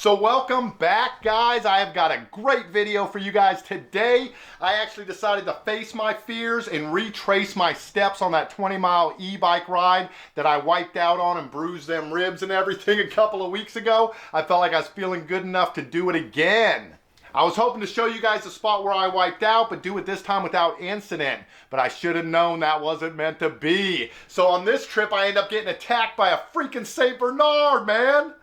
So welcome back, guys. I have got a great video for you guys today. I actually decided to face my fears and retrace my steps on that 20-mile e-bike ride that I wiped out on and bruised them ribs and everything a couple of weeks ago. I felt like I was feeling good enough to do it again. I was hoping to show you guys the spot where I wiped out, but do it this time without incident. But I should have known that wasn't meant to be. So on this trip, I end up getting attacked by a freaking St. Bernard, man.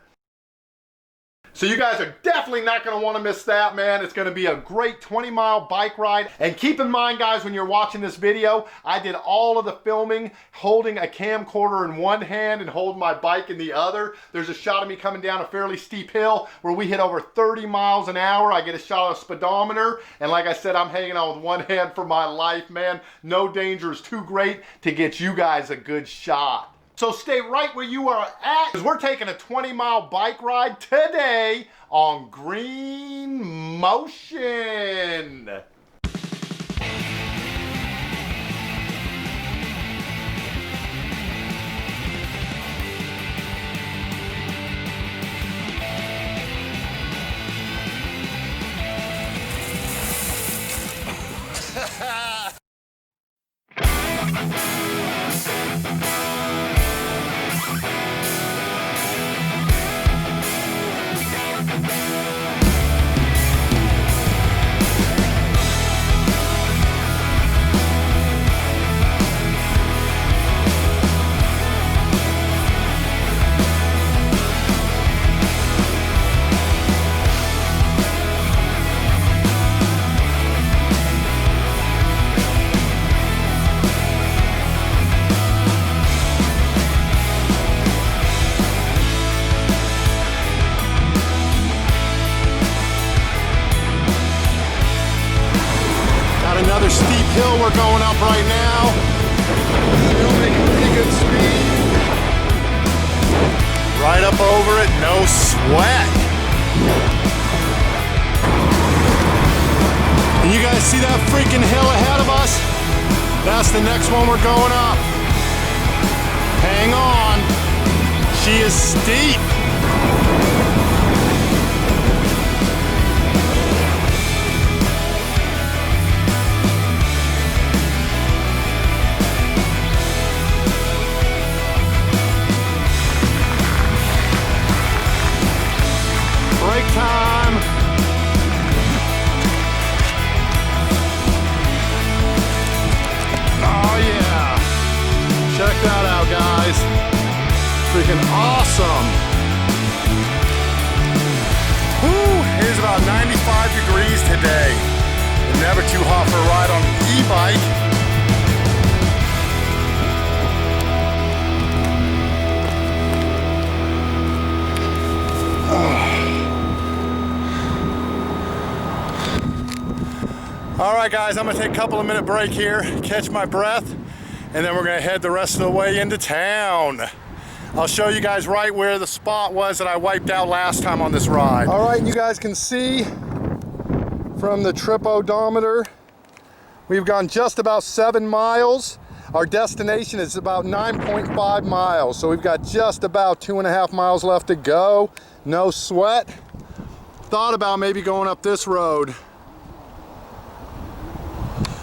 So you guys are definitely not going to want to miss that, man. It's going to be a great 20-mile bike ride. And keep in mind, guys, when you're watching this video, I did all of the filming holding a camcorder in one hand and holding my bike in the other. There's a shot of me coming down a fairly steep hill where we hit over 30 miles an hour. I get a shot of a speedometer. And like I said, I'm hanging on with one hand for my life, man. No danger is too great to get you guys a good shot. So stay right where you are at, because we're taking a 20-mile bike ride today on GreenMotion. Another steep hill we're going up right now. Still making pretty good speed. Right up over it, no sweat. And you guys see that freaking hill ahead of us? That's the next one we're going up. Hang on. She is steep. Break time. Oh yeah. Check that out, guys. Freaking awesome. Woo, it is about 95 degrees today. And never too hot for a ride on an e-bike. All right, guys, I'm gonna take a couple of minute break here, catch my breath, and then we're gonna head the rest of the way into town. I'll show you guys right where the spot was that I wiped out last time on this ride. All right, and you guys can see from the trip odometer, we've gone just about 7 miles. Our destination is about 9.5 miles, so we've got just about 2.5 miles left to go. No sweat. Thought about maybe going up this road,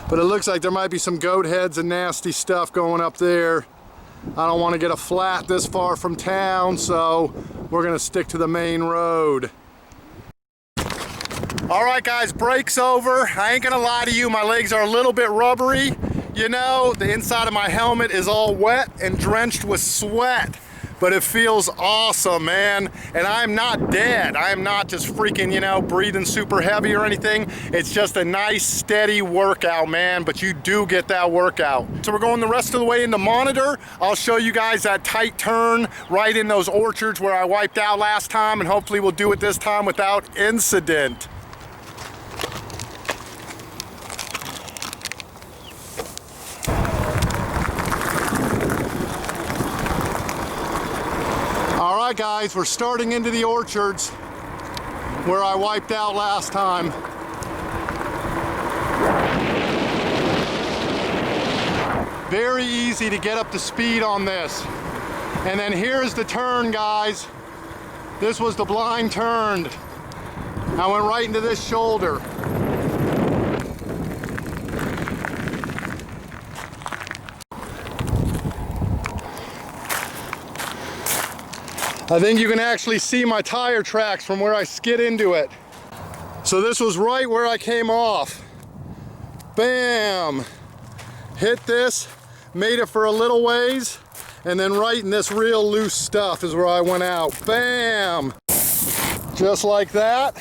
but it looks like there might be some goat heads and nasty stuff going up there. I don't want to get a flat this far from town, so we're going to stick to the main road. All right, guys, break's over. I ain't going to lie to you, my legs are a little bit rubbery. You know, the inside of my helmet is all wet and drenched with sweat. But it feels awesome, man. And I'm not dead. I am not just freaking, you know, breathing super heavy or anything. It's just a nice, steady workout, man. But you do get that workout. So we're going the rest of the way into Monitor. I'll show you guys that tight turn right in those orchards where I wiped out last time. And hopefully we'll do it this time without incident. All right, guys, we're starting into the orchards where I wiped out last time. Very easy to get up to speed on this. And then here's the turn, guys. This was the blind turn. I went right into this shoulder. I think you can actually see my tire tracks from where I skid into it. So this was right where I came off. Bam! Hit this, made it for a little ways, and then right in this real loose stuff is where I went out. Bam! Just like that.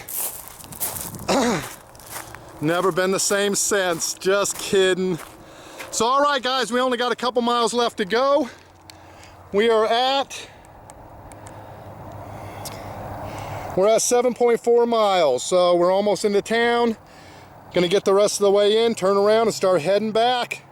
Never been the same since, just kidding. So all right guys, we only got a couple miles left to go. We're at 7.4 miles, so we're almost into town. Gonna get the rest of the way in, turn around and start heading back.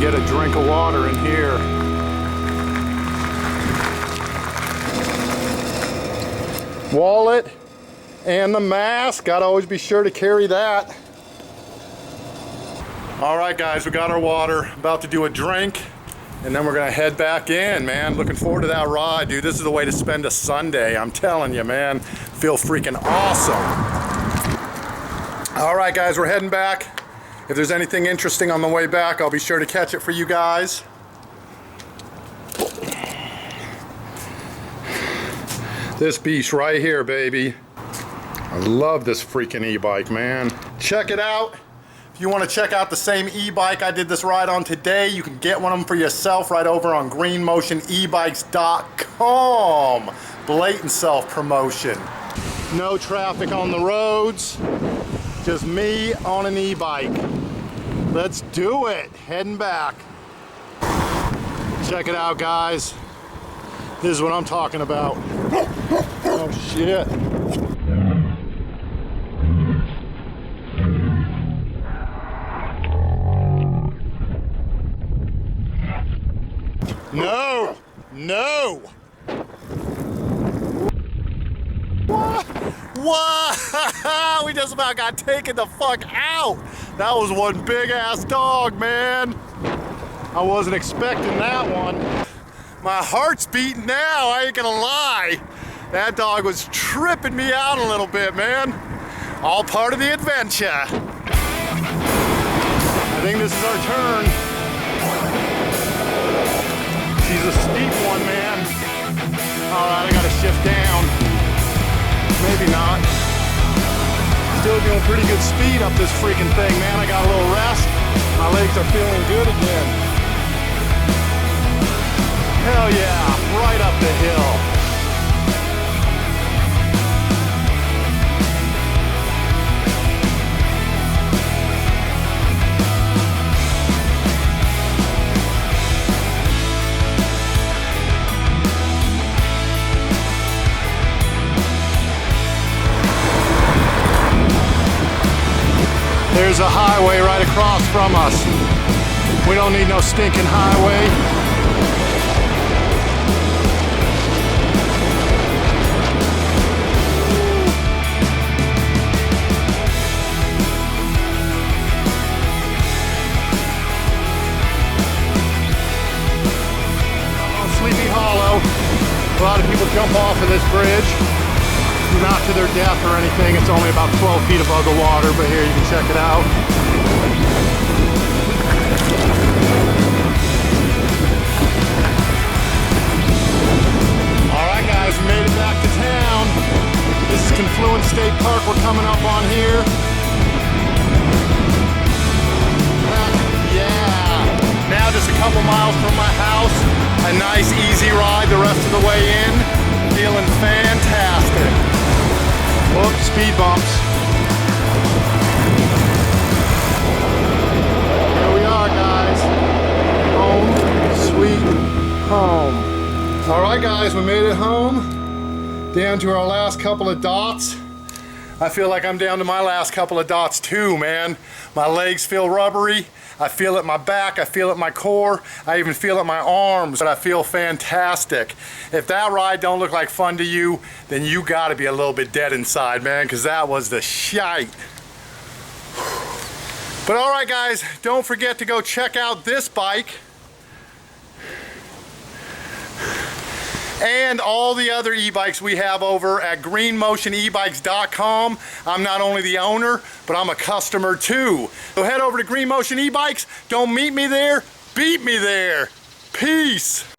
Get a drink of water in here. Wallet and the mask. Gotta always be sure to carry that. All right guys, we got our water. About to do a drink and then we're gonna head back in, man. Looking forward to that ride, dude. This is the way to spend a Sunday. I'm telling you, man. Feel freaking awesome. All right guys, we're heading back. If there's anything interesting on the way back, I'll be sure to catch it for you guys. This beast right here, baby. I love this freaking e-bike, man. Check it out. If you want to check out the same e-bike I did this ride on today, you can get one of them for yourself right over on GreenMotionEbikes.com. Blatant self-promotion. No traffic on the roads. Just me on an e-bike. Let's do it. Heading back. Check it out, guys. This is what I'm talking about. Oh, shit. No! No! Wow! We just about got taken the fuck out. That was one big ass dog, man. I wasn't expecting that one. My heart's beating now, I ain't gonna lie. That dog was tripping me out a little bit, man. All part of the adventure. I think this is our turn. She's a steep one, man. All right, I gotta shift down. Maybe not. Still doing pretty good speed up this freaking thing, man. I got a little rest. My legs are feeling good again. Hell yeah, right up the hill. There's a highway right across from us. We don't need no stinking highway. Oh, Sleepy Hollow. A lot of people jump off of this bridge. Not to their death or anything. It's only about 12 feet above the water, but here you can check it out. All right, guys, we made it back to town. This is Confluence State Park we're coming up on here. Yeah. Now just a couple miles from my house. A nice, easy ride the rest of the way in. Feeling fantastic. Whoops. speed bumps. Here we are, guys. Home, sweet home. All right, guys, we made it home. Down to our last couple of dots. I feel like I'm down to my last couple of dots too, man. My legs feel rubbery. I feel it in my back, I feel it in my core, I even feel it in my arms, but I feel fantastic. If that ride don't look like fun to you, then you gotta be a little bit dead inside, man, because that was the shite. But all right, guys, don't forget to go check out this bike and all the other e-bikes we have over at GreenMotionE-Bikes.com. I'm not only the owner, but I'm a customer too. So head over to GreenMotion E-Bikes. Don't meet me there, beat me there. Peace.